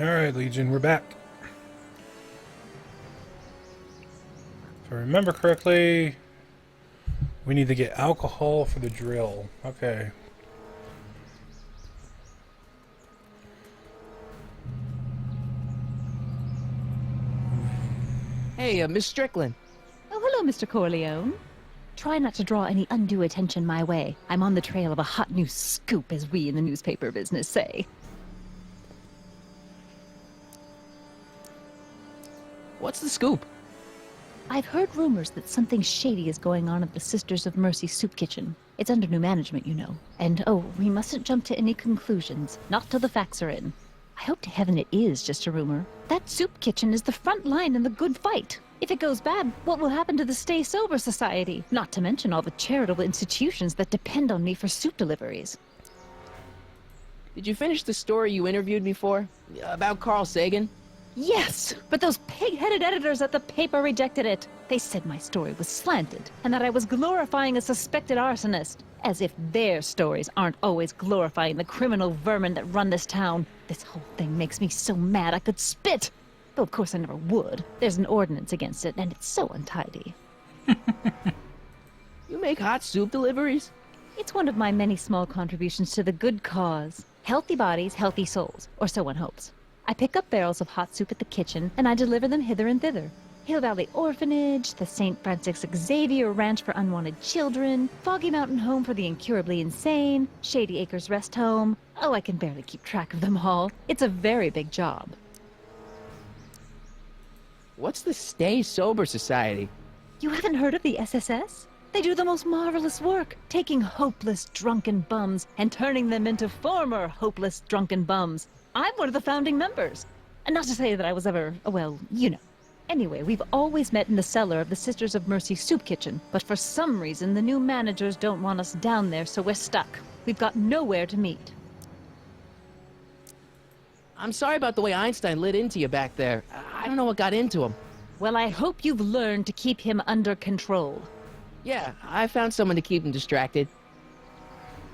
Alright, Legion, we're back. If I remember correctly, we need to get alcohol for the drill. Okay. Hey, Miss Strickland. Oh, hello, Mr. Corleone. Try not to draw any undue attention my way. I'm on the trail of a hot new scoop, as we in the newspaper business say. What's the scoop? I've heard rumors that something shady is going on at the Sisters of Mercy soup kitchen. It's under new management, you know. And, oh, we mustn't jump to any conclusions. Not till the facts are in. I hope to heaven it is just a rumor. That soup kitchen is the front line in the good fight. If it goes bad, what will happen to the Stay Sober Society? Not to mention all the charitable institutions that depend on me for soup deliveries. Did you finish the story you interviewed me for? About Carl Sagan? Yes, but those pig-headed editors at the paper rejected it. They said my story was slanted, and that I was glorifying a suspected arsonist. As if their stories aren't always glorifying the criminal vermin that run this town. This whole thing makes me so mad I could spit. Though of course I never would. There's an ordinance against it, and it's so untidy. You make hot soup deliveries? It's one of my many small contributions to the good cause. Healthy bodies, healthy souls, or so one hopes. I pick up barrels of hot soup at the kitchen, and I deliver them hither and thither. Hill Valley Orphanage, the St. Francis Xavier Ranch for Unwanted Children, Foggy Mountain Home for the Incurably Insane, Shady Acres Rest Home. Oh, I can barely keep track of them all. It's a very big job. What's the Stay Sober Society? You haven't heard of the SSS? They do the most marvelous work, taking hopeless drunken bums and turning them into former hopeless drunken bums. I'm one of the founding members. And not to say that I was ever, well, you know. Anyway, we've always met in the cellar of the Sisters of Mercy soup kitchen, but for some reason the new managers don't want us down there, so we're stuck. We've got nowhere to meet. I'm sorry about the way Einstein lit into you back there. I don't know what got into him. Well, I hope you've learned to keep him under control. Yeah, I found someone to keep him distracted.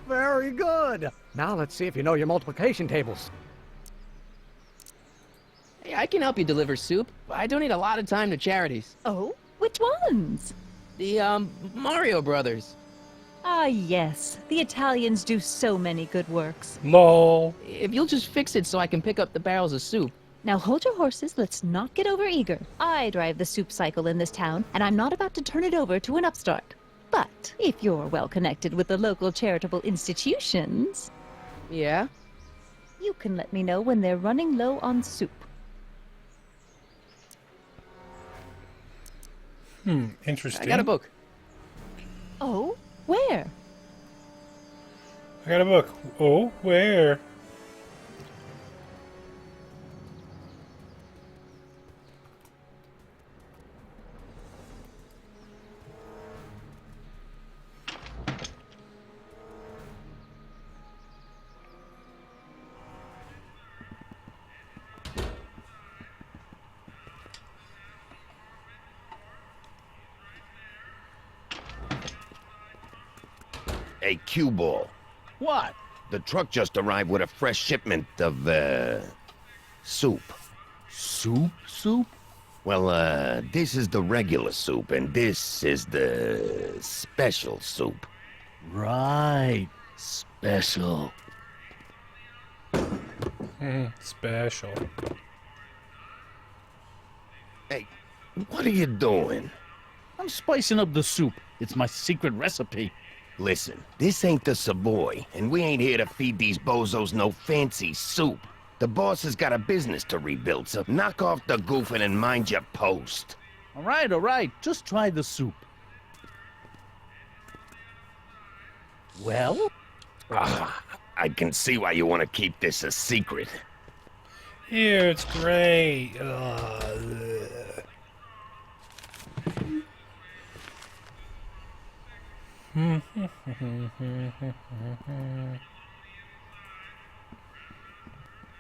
Very good. Now let's see if you know your multiplication tables. Hey, I can help you deliver soup. I donate a lot of time to charities. Oh? Which ones? The, Mario Brothers. Ah, yes. The Italians do so many good works. LOL. If you'll just fix it so I can pick up the barrels of soup. Now hold your horses, let's not get overeager. I drive the soup cycle in this town, and I'm not about to turn it over to an upstart. But if you're well connected with the local charitable institutions, Yeah? you can let me know when they're running low on soup. Interesting. I got a book. Oh? Where? I got a book. Oh, where? Hey, cue ball. What? The truck just arrived with a fresh shipment of, soup. Soup? Well, this is the regular soup, and this is the special soup. Right. Special. Special. Hey, what are you doing? I'm spicing up the soup. It's my secret recipe. Listen, this ain't the Savoy, and we ain't here to feed these bozos no fancy soup. The boss has got a business to rebuild, so knock off the goofing and mind your post. All right. Just try the soup. Well? I can see why you want to keep this a secret. Here, it's great.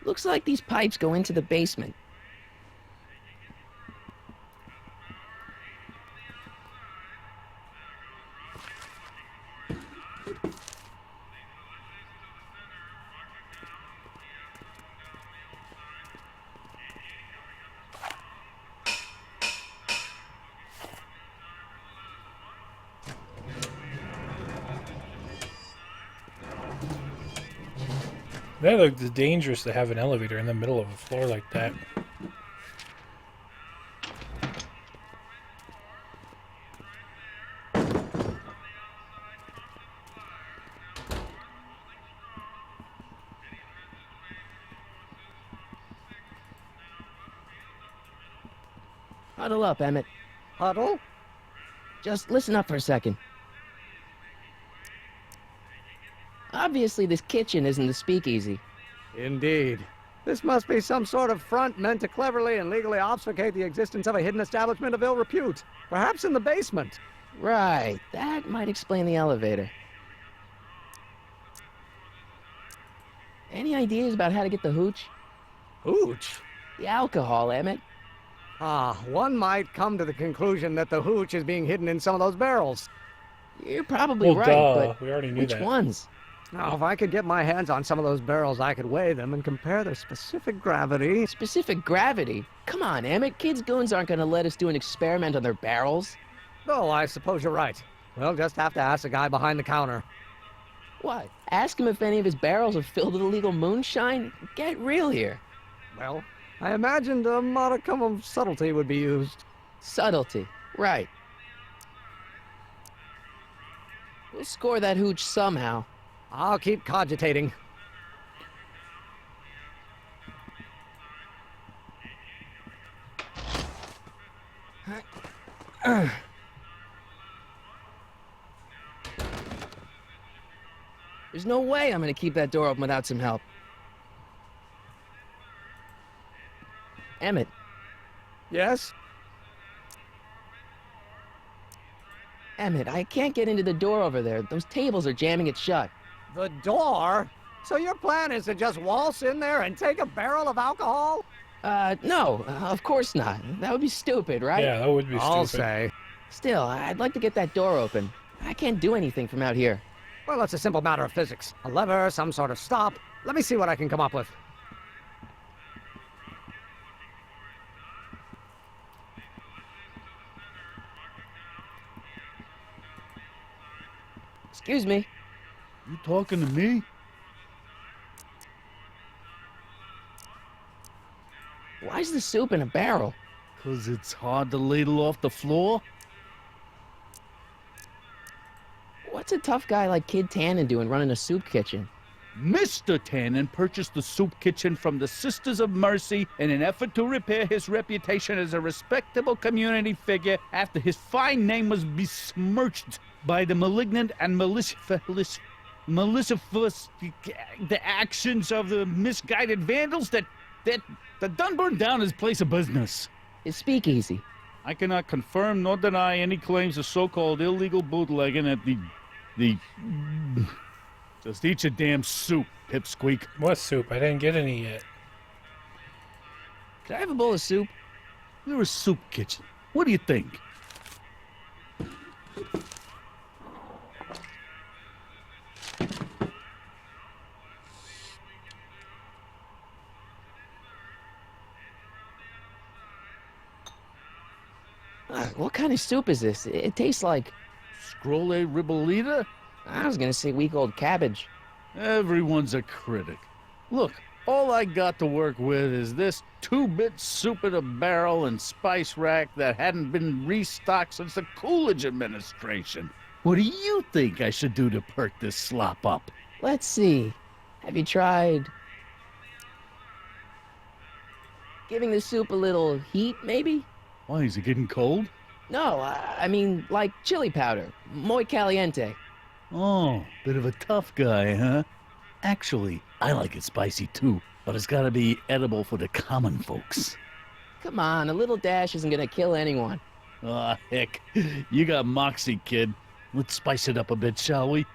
Looks like these pipes go into the basement. That looks dangerous to have an elevator in the middle of a floor like that. Huddle up, Emmett. Huddle? Just listen up for a second. Obviously, this kitchen isn't the speakeasy. Indeed. This must be some sort of front meant to cleverly and legally obfuscate the existence of a hidden establishment of ill repute. Perhaps in the basement. Right, that might explain the elevator. Any ideas about how to get the hooch? Hooch? The alcohol, Emmett. One might come to the conclusion that the hooch is being hidden in some of those barrels. You're probably Well, right, duh. but We already knew which that. ones? Now, if I could get my hands on some of those barrels, I could weigh them and compare their specific gravity. Specific gravity? Come on, Emmett. Kids' goons aren't going to let us do an experiment on their barrels. Oh, I suppose you're right. We'll just have to ask the guy behind the counter. What? Ask him if any of his barrels are filled with illegal moonshine? Get real here. Well, I imagined a modicum of subtlety would be used. Subtlety. Right. We'll score that hooch somehow. I'll keep cogitating. There's no way I'm going to keep that door open without some help. Emmett, Yes? Emmett, I can't get into the door over there. Those tables are jamming it shut. The door? So your plan is to just waltz in there and take a barrel of alcohol? No, of course not. That would be stupid, right? Yeah, that would be I'll stupid. say. Still, I'd like to get that door open. I can't do anything from out here. Well, it's a simple matter of physics. A lever, some sort of stop. Let me see what I can come up with. Excuse me. You talking to me? Why's the soup in a barrel? 'Cause it's hard to ladle off the floor? What's a tough guy like Kid Tannen doing running a soup kitchen? Mr. Tannen purchased the soup kitchen from the Sisters of Mercy in an effort to repair his reputation as a respectable community figure after his fine name was besmirched by the malignant and malicious the actions of the misguided vandals that done burned down his place of business. His speakeasy. I cannot confirm nor deny any claims of so-called illegal bootlegging at the Just eat your damn soup, pipsqueak. What soup? I didn't get any yet. Could I have a bowl of soup? You're a soup kitchen. What do you think? What kind of soup is this? It tastes like... Scrolle ribolita? I was gonna say week-old cabbage. Everyone's a critic. Look, all I got to work with is this 2-bit soup in a barrel and spice rack that hadn't been restocked since the Coolidge administration. What do you think I should do to perk this slop up? Let's see. Have you tried... giving the soup a little heat, maybe? Why, is it getting cold? No, I mean, like chili powder. Muy caliente. Oh, bit of a tough guy, huh? Actually, I like it spicy too, but it's gotta be edible for the common folks. Come on, a little dash isn't gonna kill anyone. Aw, heck, you got moxie, kid. Let's spice it up a bit, shall we?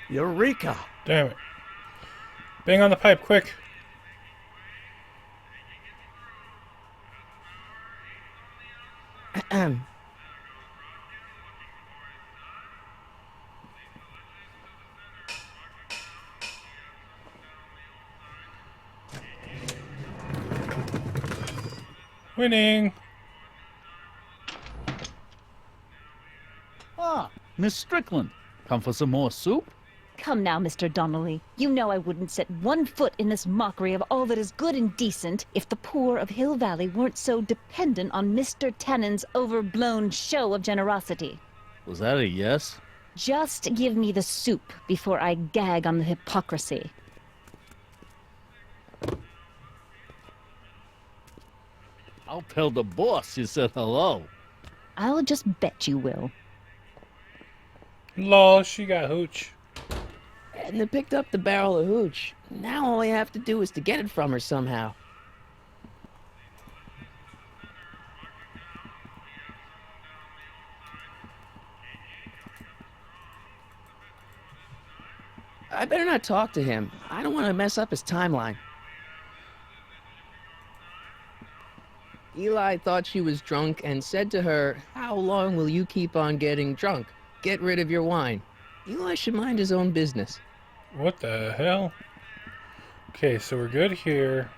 Eureka! Damn it. Bang on the pipe, quick. Winning. Ah, Miss Strickland. Come for some more soup? Come now, Mr. Donnelly. You know I wouldn't set one foot in this mockery of all that is good and decent if the poor of Hill Valley weren't so dependent on Mr. Tennant's overblown show of generosity. Was that a yes? Just give me the soup before I gag on the hypocrisy. I'll tell the boss you said hello. I'll just bet you will. Lol, she got hooch. Edna picked up the barrel of hooch. Now all I have to do is to get it from her somehow. I better not talk to him. I don't want to mess up his timeline. Eli thought she was drunk and said to her, "How long will you keep on getting drunk? Get rid of your wine." Eli should mind his own business. What the hell? Okay, so we're good here.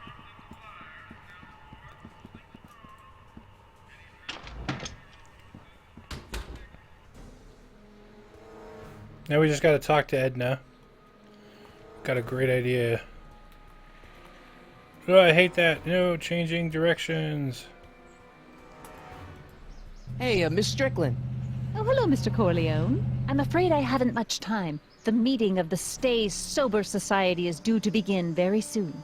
Now we just gotta talk to Edna. Got a great idea. Oh, I hate that. No, changing directions. Hey, Miss Strickland. Oh, hello, Mr. Corleone. I'm afraid I haven't much time. The meeting of the Stay Sober Society is due to begin very soon.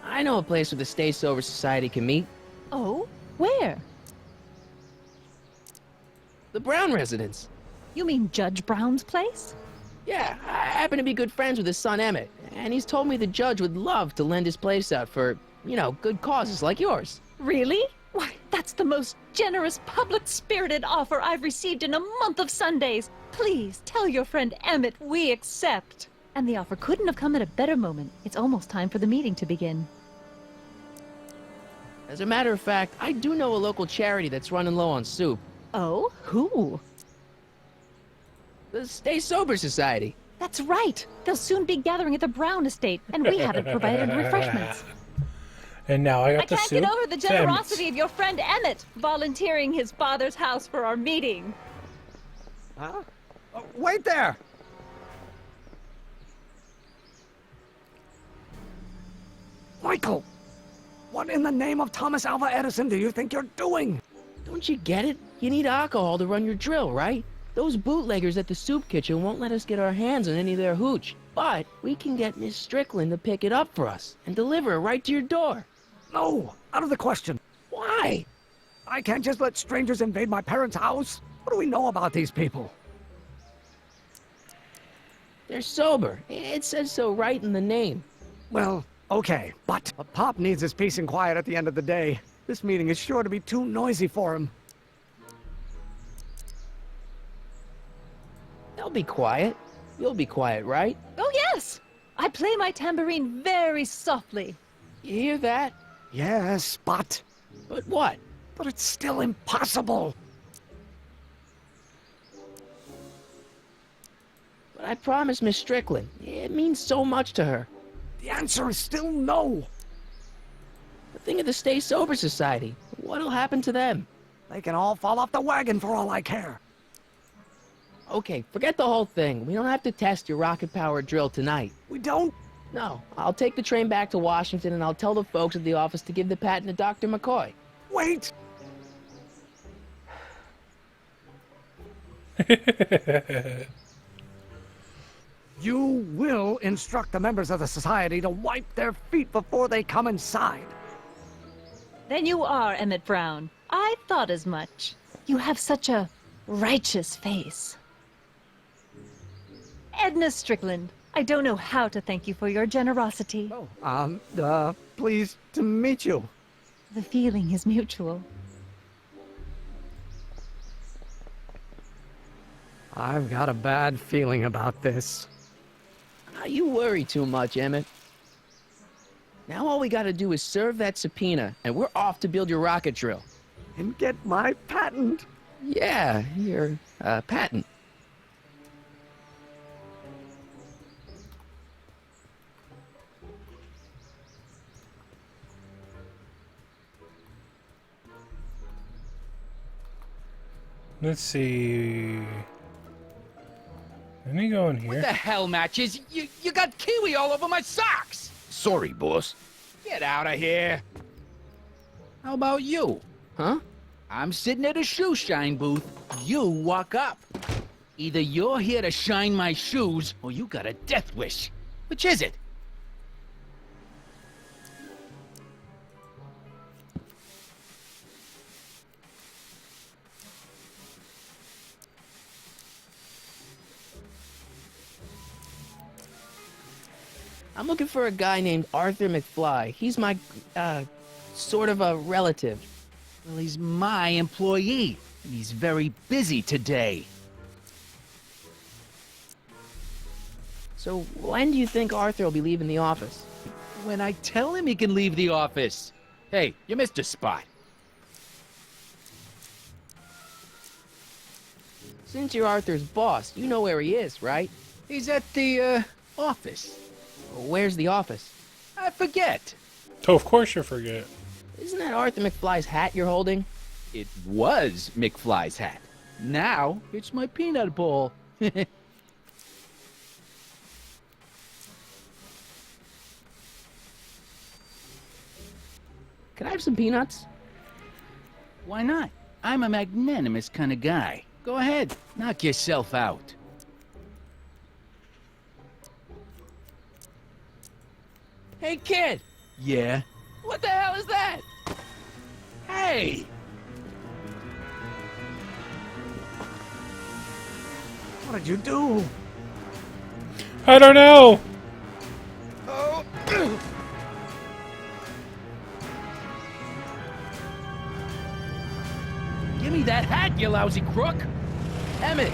I know a place where the Stay Sober Society can meet. Oh? Where? The Brown residence. You mean Judge Brown's place? Yeah, I happen to be good friends with his son Emmett, and he's told me the judge would love to lend his place out for, you know, good causes like yours. Really? Why, that's the most generous, public-spirited offer I've received in a month of Sundays. Please, tell your friend Emmett we accept. And the offer couldn't have come at a better moment. It's almost time for the meeting to begin. As a matter of fact, I do know a local charity that's running low on soup. Oh? Who? The Stay Sober Society. That's right. They'll soon be gathering at the Brown estate, and we haven't provided refreshments. And now I got I the can't soup. get over the generosity of your friend Emmett volunteering his father's house for our meeting. Huh? Oh, wait there! Michael! What in the name of Thomas Alva Edison do you think you're doing? Don't you get it? You need alcohol to run your drill, right? Those bootleggers at the soup kitchen won't let us get our hands on any of their hooch. But we can get Miss Strickland to pick it up for us and deliver it right to your door. No, out of the question. Why? I can't just let strangers invade my parents' house. What do we know about these people? They're sober. It says so right in the name. Well, okay, but Pop needs his peace and quiet at the end of the day. This meeting is sure to be too noisy for him. They'll be quiet. You'll be quiet, right? Oh, yes! I play my tambourine very softly. You hear that? Yes, but But what? it's still impossible. But I promised Miss Strickland. It means so much to her. The answer is still no. But think of the Stay Sober Society. What'll happen to them? They can all fall off the wagon for all I care. Okay, forget the whole thing. We don't have to test your rocket-powered drill tonight. We don't? No, I'll take the train back to Washington and I'll tell the folks at the office to give the patent to Dr. McCoy. Wait! You will instruct the members of the society to wipe their feet before they come inside. Then you are Emmett Brown. I thought as much. You have such a righteous face. Edna Strickland, I don't know how to thank you for your generosity. Pleased to meet you. The feeling is mutual. I've got a bad feeling about this. You worry too much, Emmett. Now all we gotta do is serve that subpoena, and we're off to build your rocket drill. and get my patent. Yeah, your patent. Let's see. Let me go in What here. the hell, Matches? You got kiwi all over my socks! Sorry, boss. Get out of here. How about you? Huh? I'm sitting at a shoe shine booth. You walk up. Either you're here to shine my shoes, or you got a death wish. Which is it? I'm looking for a guy named Arthur McFly. He's my, sort of a relative. Well, he's my employee. And he's very busy today. So when do you think Arthur will be leaving the office? When I tell him he can leave the office. Hey, you missed a spot. Since you're Arthur's boss, you know where he is, right? He's at the, office. Where's the office? I forget. Oh, of course you forget. Isn't that Arthur McFly's hat you're holding? It was McFly's hat. Now, it's my peanut ball. Can I have some peanuts? Why not? I'm a magnanimous kind of guy. Go ahead, knock yourself out. Hey, kid! Yeah? What the hell is that? Hey! What did you do? I don't know. Oh, Give me that hat, you lousy crook! Emmett!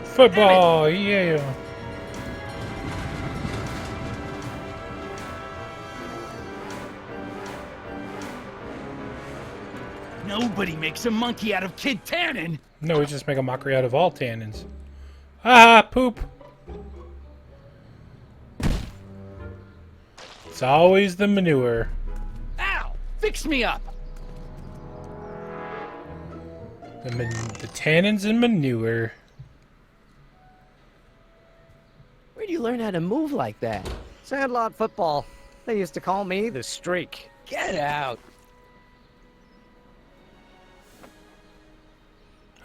Football, yeah. Nobody makes a monkey out of Kid Tannen! No, we just make a mockery out of all tannins. Ah, poop. It's always the manure. Ow! Fix me up! The tannins and manure. Where do you learn how to move like that? Sandlot football. They used to call me the Streak. Get out!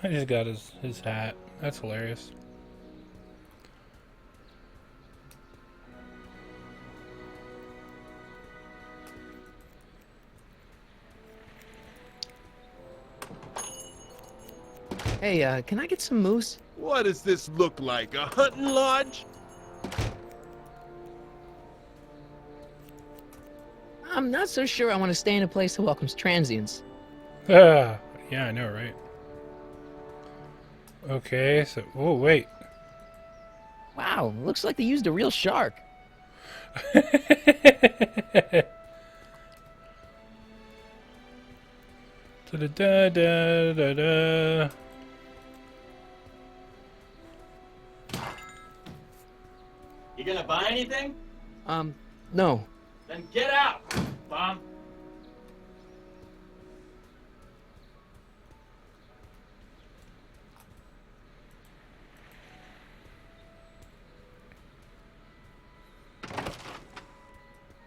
I just got his hat. That's hilarious. Hey, can I get some moose? What does this look like? A hunting lodge? I'm not so sure I want to stay in a place that welcomes transients. Ah, yeah, I know, right? Okay, so... Oh, wait. Wow, looks like they used a real shark. Da-da-da-da-da-da. You gonna buy anything? No. Then get out, bum.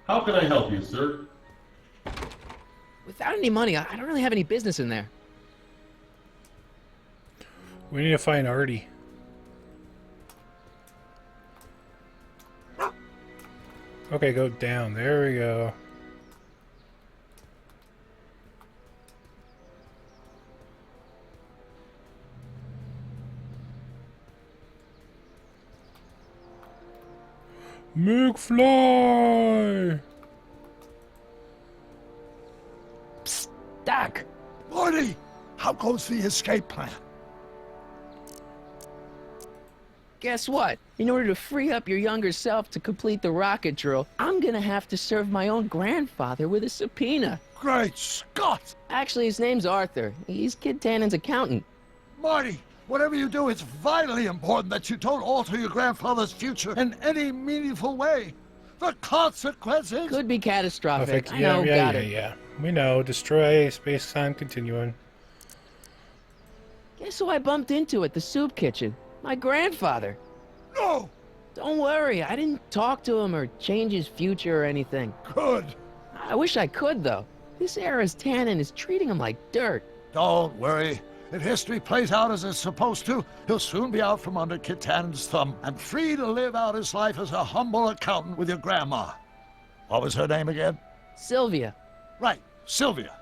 How can I help you, sir? Without any money, I don't really have any business in there. We need to find Artie. Okay, go down. There we go. McFly! Psst, Doc! Marty, how goes the escape plan? Guess what? In order to free up your younger self to complete the rocket drill, I'm gonna have to serve my own grandfather with a subpoena. Great Scott! Actually, his name's Arthur. He's Kid Tannen's accountant. Marty, whatever you do, it's vitally important that you don't alter your grandfather's future in any meaningful way. The consequences... Could be catastrophic. Perfect. I know, got it. Yeah. We know. Destroy space-time continuum. Guess who I bumped into at the soup kitchen? My grandfather. No! Don't worry, I didn't talk to him or change his future or anything. Good. I wish I could, though. This era's Tannen is treating him like dirt. Don't worry. If history plays out as it's supposed to, he'll soon be out from under Kit Tannen's thumb and free to live out his life as a humble accountant with your grandma. What was her name again? Sylvia. Right, Sylvia.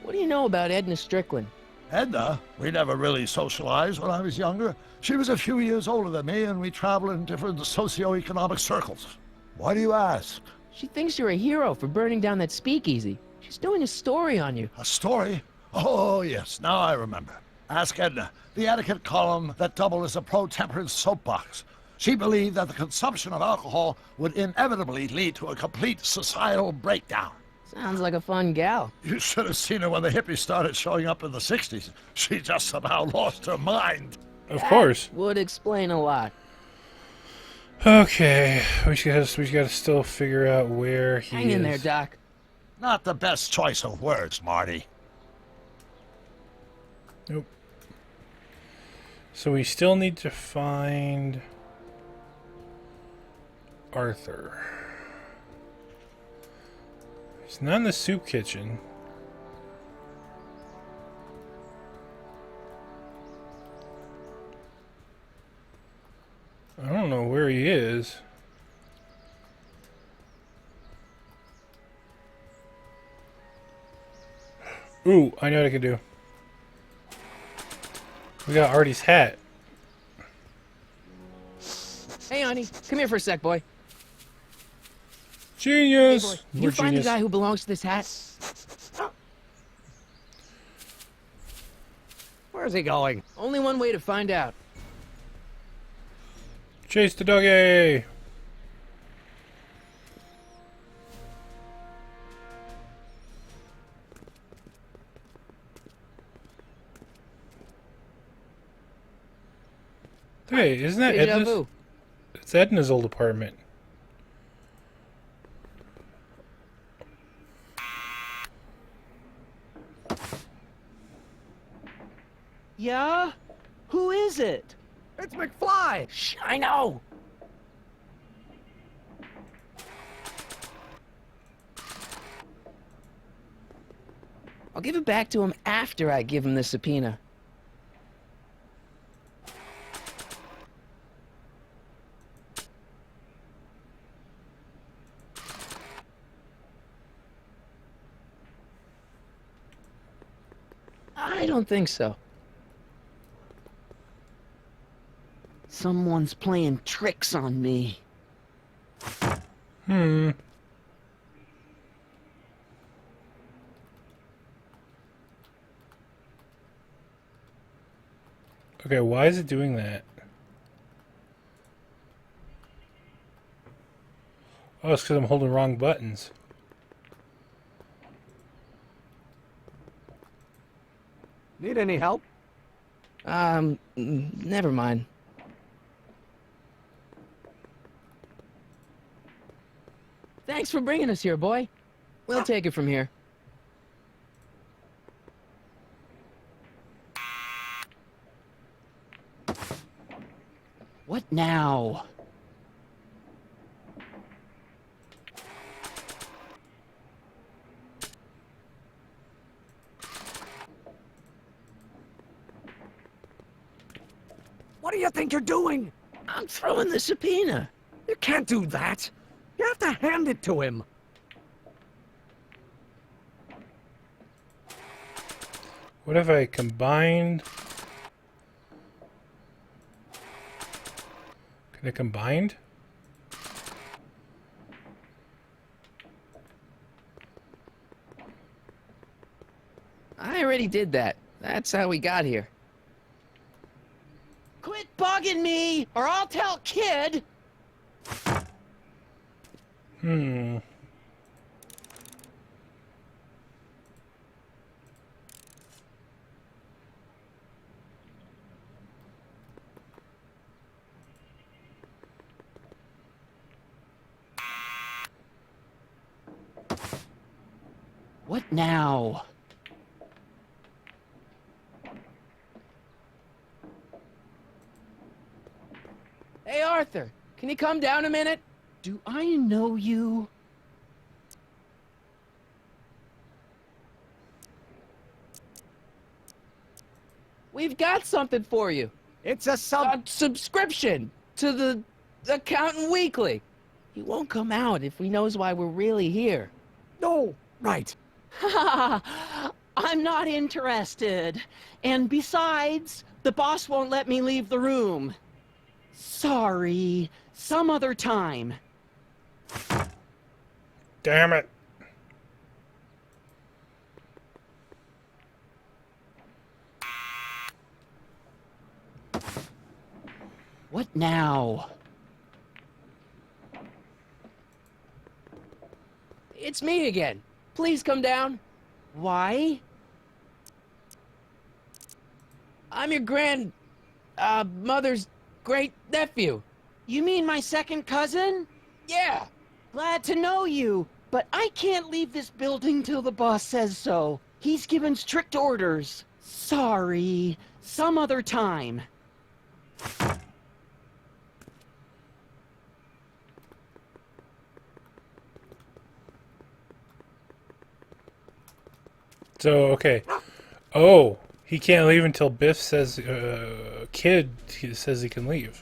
What do you know about Edna Strickland? Edna? We never really socialized when I was younger. She was a few years older than me, and we traveled in different socioeconomic circles. Why do you ask? She thinks you're a hero for burning down that speakeasy. She's doing a story on you. A story? Oh, yes, now I remember. Ask Edna, the etiquette column that doubled as a pro-temperance soapbox. She believed that the consumption of alcohol would inevitably lead to a complete societal breakdown. Sounds like a fun gal. You should have seen her when the hippies started showing up in the 60s. She just somehow lost her mind. Of course. Would explain a lot. Okay. We gotta still figure out where he Hang is. in there, Doc. Not the best choice of words, Marty. Nope. So we still need to find Arthur. He's not in the soup kitchen. I don't know where he is. Ooh, I know what I can do. We got Artie's hat. Hey, honey, come here for a sec, boy. Genius! Hey, boy, We're you find the genius. guy who belongs to this hat? Where's he going? Only one way to find out. Chase the doggy! Hey, isn't that Deja Edna's? vu. It's Edna's old apartment. Yeah? Who is it? It's McFly! Shh, I know! I'll give it back to him after I give him the subpoena. I don't think so. Someone's playing tricks on me. Hmm. Okay, why is it doing that? Oh, it's because I'm holding wrong buttons. Need any help? Never mind. Thanks for bringing us here, boy. We'll take it from here. What now? What do you think you're doing? I'm throwing the subpoena. You can't do that. You have to hand it to him. What if I combined? Can I combined? I already did that. That's how we got here. Quit bugging me, or I'll tell Kid! Hmm. What now? Hey, Arthur, can you come down a minute? Do I know you? We've got something for you. It's a Subscription to the Accountant Weekly. He won't come out if he knows why we're really here. No, right. I'm not interested. And besides, the boss won't let me leave the room. Sorry, some other time. Damn it. What now? It's me again. Please come down. Why? I'm your mother's great nephew. You mean my second cousin? Yeah. Glad to know you, but I can't leave this building till the boss says so. He's given strict orders. Sorry, some other time. So, okay. Oh, he can't leave until Biff says, Kid says he can leave.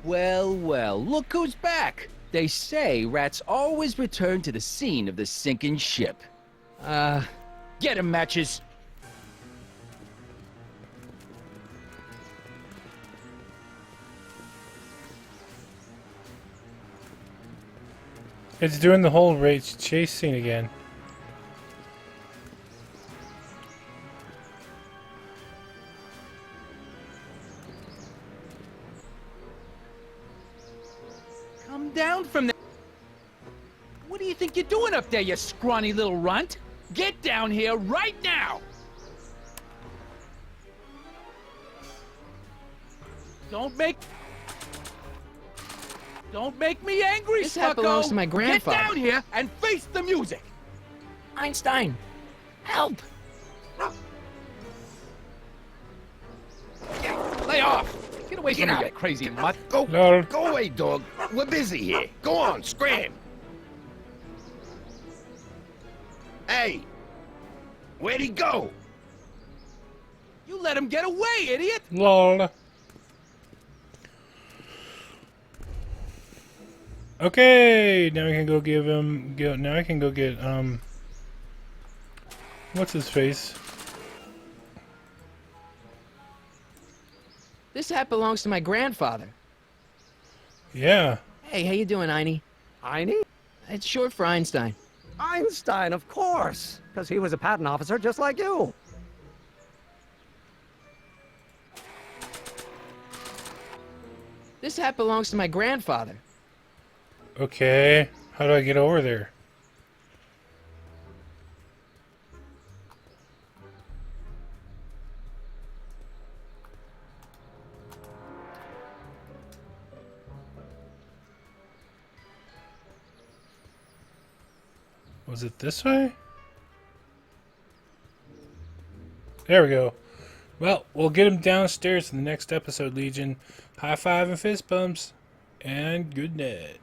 Well, well, look who's back. They say rats always return to the scene of the sinking ship. Get 'em, Matches. It's doing the whole race chase scene again. Come down from there. What do you think you're doing up there, you scrawny little runt? Get down here right now! Don't make me angry, This hat Smucko! belongs to my grandfather. Get down here and face the music! Einstein, help! Lay off! Get away from me, you crazy mutt! Go, No. go away, dog. We're busy here. Go on, scram. Hey, where'd he go? You let him get away, idiot! Lol. Okay, now we can go give him. Now I can go get what's his face? This hat belongs to my grandfather. Yeah. Hey, how you doing, Einie? Einie? It's short for Einstein. Einstein, of course. Because he was a patent officer just like you. This hat belongs to my grandfather. Okay. How do I get over there? Was it this way? There we go. Well, we'll get him downstairs in the next episode, Legion. High five and fist bumps. And good night.